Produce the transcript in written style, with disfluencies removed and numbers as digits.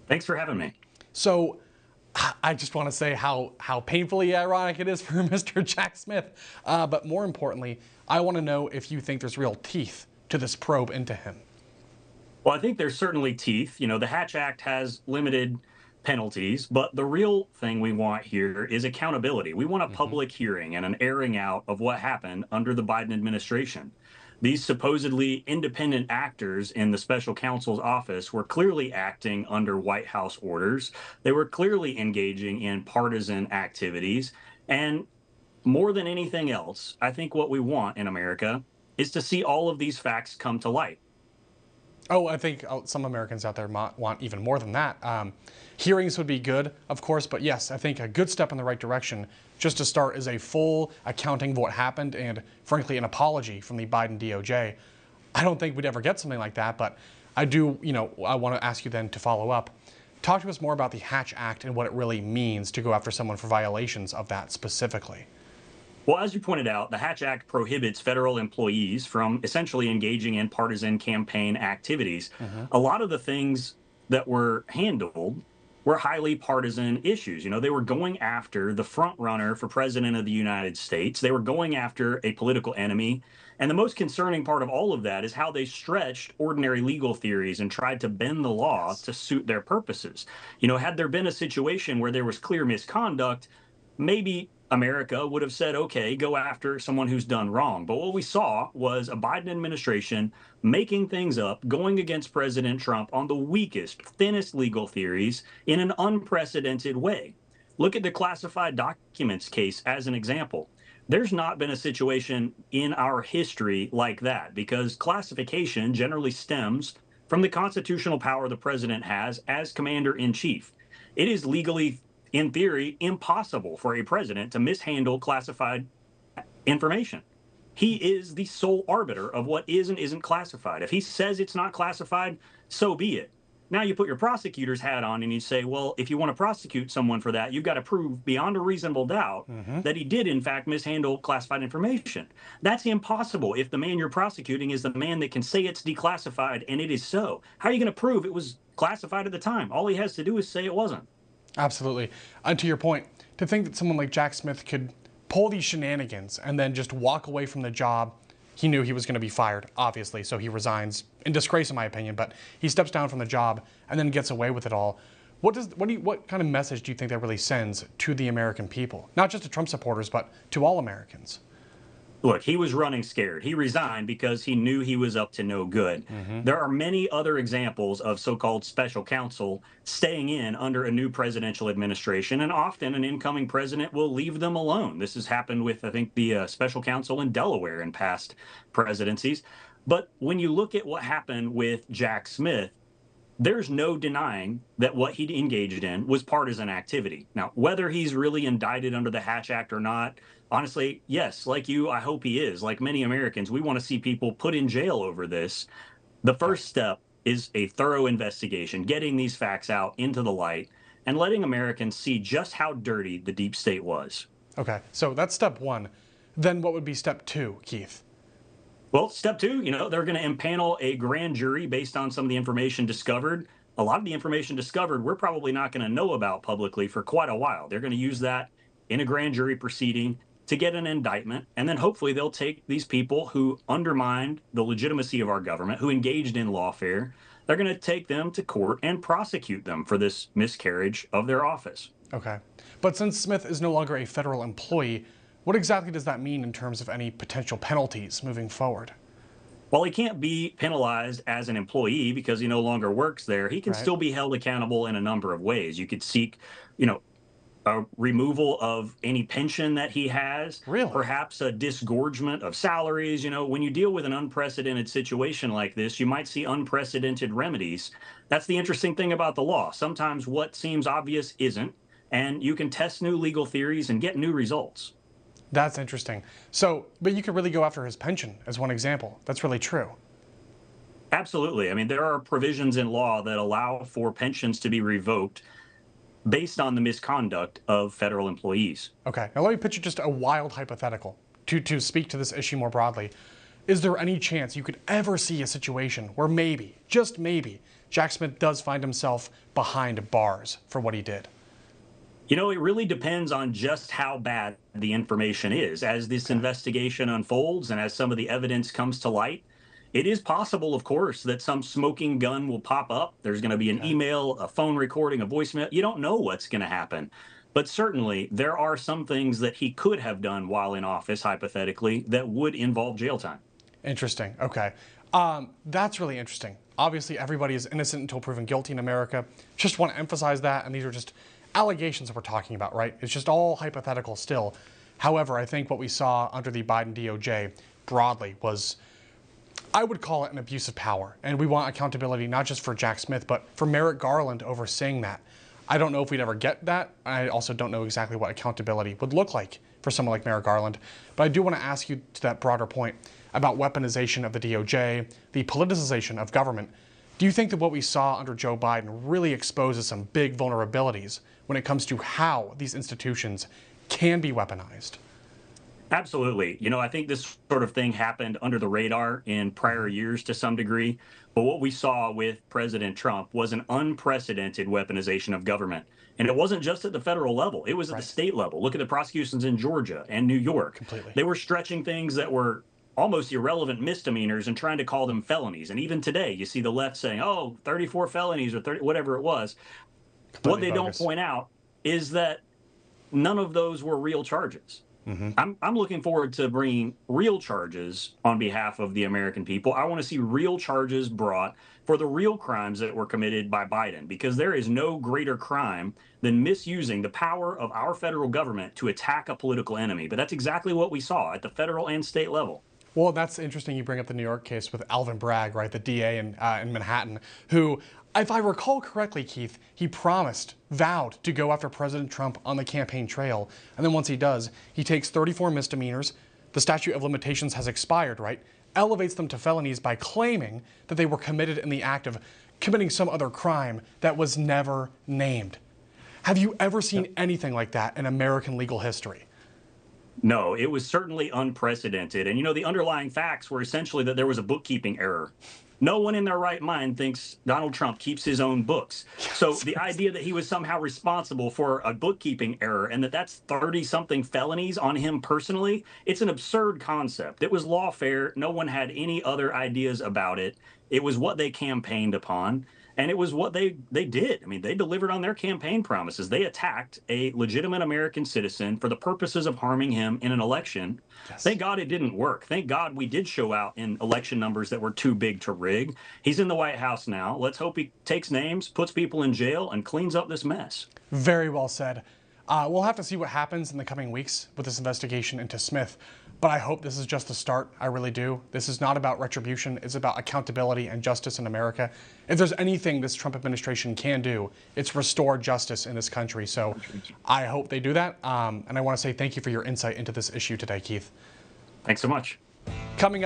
Thanks for having me. So I just want to say how painfully ironic it is for Mr. Jack Smith. But more importantly, I want to know if you think there's real teeth to this probe into him. Well, I think there's certainly teeth. The Hatch Act has limited penalties, but the real thing we want here is accountability. We want a Hmm. public hearing and an airing out of what happened under the Biden administration. These supposedly independent actors in the special counsel's office were clearly acting under White House orders. They were clearly engaging in partisan activities. And more than anything else, I think what we want in America is to see all of these facts come to light. Oh, I think some Americans out there want even more than that. Hearings would be good, of course, but yes, I think a good step in the right direction just to start is a full accounting of what happened and, frankly, an apology from the Biden DOJ. I don't think we'd ever get something like that, but I do, I want to ask you then to follow up. Talk to us more about the Hatch Act and what it really means to go after someone for violations of that specifically. Well, as you pointed out, the Hatch Act prohibits federal employees from essentially engaging in partisan campaign activities. Hmm. A lot of the things that were handled were highly partisan issues. They were going after the front runner for president of the United States. They were going after a political enemy. And the most concerning part of all of that is how they stretched ordinary legal theories and tried to bend the law Yes. to suit their purposes. Had there been a situation where there was clear misconduct, maybe America would have said, okay, go after someone who's done wrong. But what we saw was a Biden administration making things up, going against President Trump on the weakest, thinnest legal theories in an unprecedented way. Look at the classified documents case as an example. There's not been a situation in our history like that because classification generally stems from the constitutional power the president has as commander in chief. It is legally, in theory, impossible for a president to mishandle classified information. He is the sole arbiter of what is and isn't classified. If he says it's not classified, so be it. Now you put your prosecutor's hat on and you say, well, if you want to prosecute someone for that, you've got to prove beyond a reasonable doubt Hmm. that he did, in fact, mishandle classified information. That's impossible if the man you're prosecuting is the man that can say it's declassified and it is so. How are you going to prove it was classified at the time? All he has to do is say it wasn't. Absolutely. And to your point, to think that someone like Jack Smith could pull these shenanigans and then just walk away from the job, he knew he was going to be fired, obviously, so he resigns in disgrace, in my opinion. But he steps down from the job and then gets away with it all. What kind of message do you think that really sends to the American people, not just to Trump supporters, but to all Americans? Look, he was running scared. He resigned because he knew he was up to no good. Hmm. There are many other examples of so called special counsel staying in under a new presidential administration, and often an incoming president will leave them alone. This has happened with, I think, the special counsel in Delaware in past presidencies. But when you look at what happened with Jack Smith, there's no denying that what he engaged in was partisan activity. Now, whether he's really indicted under the Hatch Act or not, honestly, yes, like you, I hope he is. Like many Americans, we want to see people put in jail over this. The Okay. first step is a thorough investigation, getting these facts out into the light and letting Americans see just how dirty the deep state was. Okay. So that's step one. Then what would be step two, Keith? Well, step two, they're going to impanel a grand jury based on some of the information discovered. A lot of the information discovered, we're probably not going to know about publicly for quite a while. They're going to use that in a grand jury proceeding to get an indictment. And then hopefully they'll take these people who undermined the legitimacy of our government, who engaged in lawfare. They're going to take them to court and prosecute them for this miscarriage of their office. Okay. But since Smith is no longer a federal employee, what exactly does that mean in terms of any potential penalties moving forward? While he can't be penalized as an employee because he no longer works there, he can Right? still be held accountable in a number of ways. You could seek, you know, a removal of any pension that he has, Really? perhaps a disgorgement of salaries. When you deal with an unprecedented situation like this, you might see unprecedented remedies. That's the interesting thing about the law. Sometimes what seems obvious isn't, and you can test new legal theories and get new results. That's interesting. So, but you could really go after his pension as one example. That's really true. Absolutely. I mean, there are provisions in law that allow for pensions to be revoked based on the misconduct of federal employees. Okay, now let me pitch you just a wild hypothetical to speak to this issue more broadly. Is there any chance you could ever see a situation where maybe, just maybe, Jack Smith does find himself behind bars for what he did? You know, it really depends on just how bad the information is. As this Okay. investigation unfolds and as some of the evidence comes to light, it is possible, of course, that some smoking gun will pop up. There's going to be an Okay. email, a phone recording, a voicemail. You don't know what's going to happen. But certainly, there are some things that he could have done while in office, hypothetically, that would involve jail time. Interesting. Okay. That's really interesting. Obviously, everybody is innocent until proven guilty in America. Just want to emphasize that. And these are just allegations that we're talking about, right? It's just all hypothetical still. However, I think what we saw under the Biden DOJ broadly was, I would call it an abuse of power. And we want accountability not just for Jack Smith, but for Merrick Garland overseeing that. I don't know if we'd ever get that. I also don't know exactly what accountability would look like for someone like Merrick Garland. But I do want to ask you to that broader point about weaponization of the DOJ, the politicization of government. Do you think that what we saw under Joe Biden really exposes some big vulnerabilities when it comes to how these institutions can be weaponized? Absolutely. You know, I think this sort of thing happened under the radar in prior years to some degree. But what we saw with President Trump was an unprecedented weaponization of government. And it wasn't just at the federal level, it was at the state level. Look at the prosecutions in Georgia and New York. Completely. They were stretching things that were almost irrelevant misdemeanors and trying to call them felonies. And even today, you see the left saying, oh, 34 felonies or 30, whatever it was. What they don't point out is that none of those were real charges. I'm looking forward to bringing real charges on behalf of the American people. I want to see real charges brought for the real crimes that were committed by Biden, because there is no greater crime than misusing the power of our federal government to attack a political enemy. But that's exactly what we saw at the federal and state level. Well, that's interesting you bring up the New York case with Alvin Bragg, right, the DA in Manhattan, who, if I recall correctly, Keith, he vowed to go after President Trump on the campaign trail. And then once he does, he takes 34 misdemeanors. The statute of limitations has expired, right? Elevates them to felonies by claiming that they were committed in the act of committing some other crime that was never named. Have you ever seen anything like that in American legal history? No, it was certainly unprecedented. And, you know, the underlying facts were essentially that there was a bookkeeping error. No one in their right mind thinks Donald Trump keeps his own books. So the idea that he was somehow responsible for a bookkeeping error and that's 30-something felonies on him personally, it's an absurd concept. It was lawfare. No one had any other ideas about it. It was what they campaigned upon. And it was what they did. I mean, they delivered on their campaign promises. They attacked a legitimate American citizen for the purposes of harming him in an election. Yes. Thank God it didn't work. Thank God we did show out in election numbers that were too big to rig. He's in the White House now. Let's hope he takes names, puts people in jail, and cleans up this mess. Very well said. We'll have to see what happens in the coming weeks with this investigation into Smith. But I hope this is just the start. I really do. This is not about retribution. It's about accountability and justice in America. If there's anything this Trump administration can do, it's restore justice in this country. So I hope they do that. And I want to say thank you for your insight into this issue today, Keith. Thanks so much. Coming up.